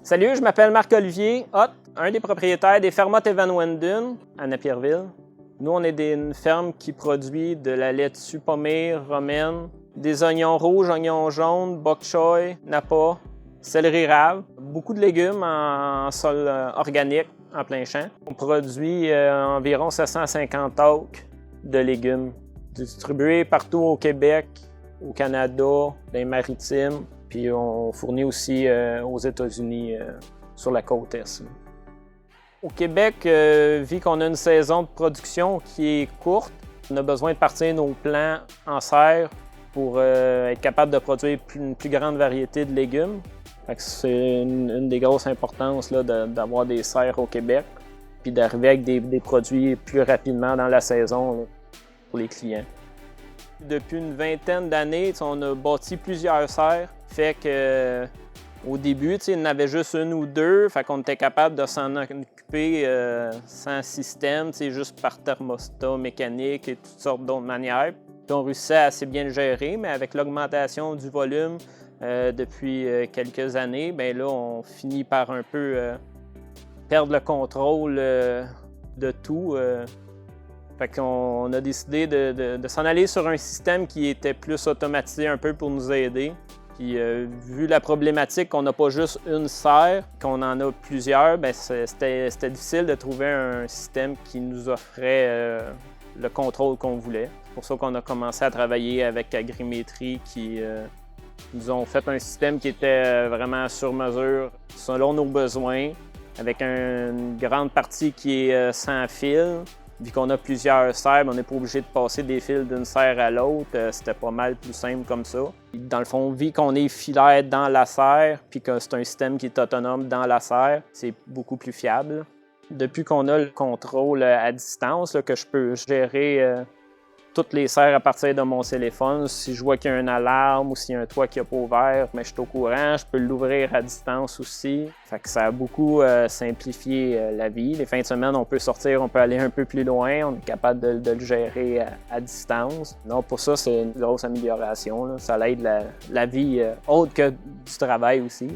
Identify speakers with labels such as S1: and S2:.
S1: Salut, je m'appelle Marc-Olivier Hott, un des propriétaires des Fermottes et Van Wenden à Napierville. Nous, on est une ferme qui produit de la laitue pommée, romaine, des oignons rouges, oignons jaunes, bok choy, napa, céleri rave, beaucoup de légumes en sol organique, en plein champ. On produit environ 750 acres de légumes, distribués partout au Québec, au Canada, dans les maritimes, puis on fournit aussi aux États-Unis sur la côte Est. Au Québec, vu qu'on a une saison de production qui est courte, on a besoin de partir nos plants en serre pour être capable de produire une plus grande variété de légumes. C'est une des grosses importances d'avoir des serres au Québec, puis d'arriver avec des produits plus rapidement dans la saison là, pour les clients. Depuis une vingtaine d'années, on a bâti plusieurs serres, fait que au début, il y en avait juste une ou deux, fait qu'on était capable de s'en occuper sans système, juste par thermostat mécanique et toutes sortes d'autres manières. Puis on réussissait à assez bien le gérer, mais avec l'augmentation du volume depuis quelques années, bien là, on finit par un peu perdre le contrôle de tout. Fait qu'on a décidé de s'en aller sur un système qui était plus automatisé un peu pour nous aider. Puis, vu la problématique qu'on n'a pas juste une serre, qu'on en a plusieurs, bien, c'était difficile de trouver un système qui nous offrait le contrôle qu'on voulait. C'est pour ça qu'on a commencé à travailler avec Agrimétrie qui nous ont fait un système qui était vraiment sur mesure, selon nos besoins, avec une grande partie qui est sans fil. Vu qu'on a plusieurs serres, on n'est pas obligé de passer des fils d'une serre à l'autre. C'était pas mal plus simple comme ça. Dans le fond, vu qu'on est filaire dans la serre, puis que c'est un système qui est autonome dans la serre, c'est beaucoup plus fiable. Depuis qu'on a le contrôle à distance, là, que je peux gérer toutes les serres à partir de mon téléphone. Si je vois qu'il y a une alarme ou s'il y a un toit qui n'est pas ouvert, mais je suis au courant, je peux l'ouvrir à distance aussi. Fait que ça a beaucoup simplifié la vie. Les fins de semaine, on peut sortir, on peut aller un peu plus loin, on est capable de le gérer à distance. Donc pour ça, c'est une grosse amélioration, là. Ça aide la vie autre que du travail aussi.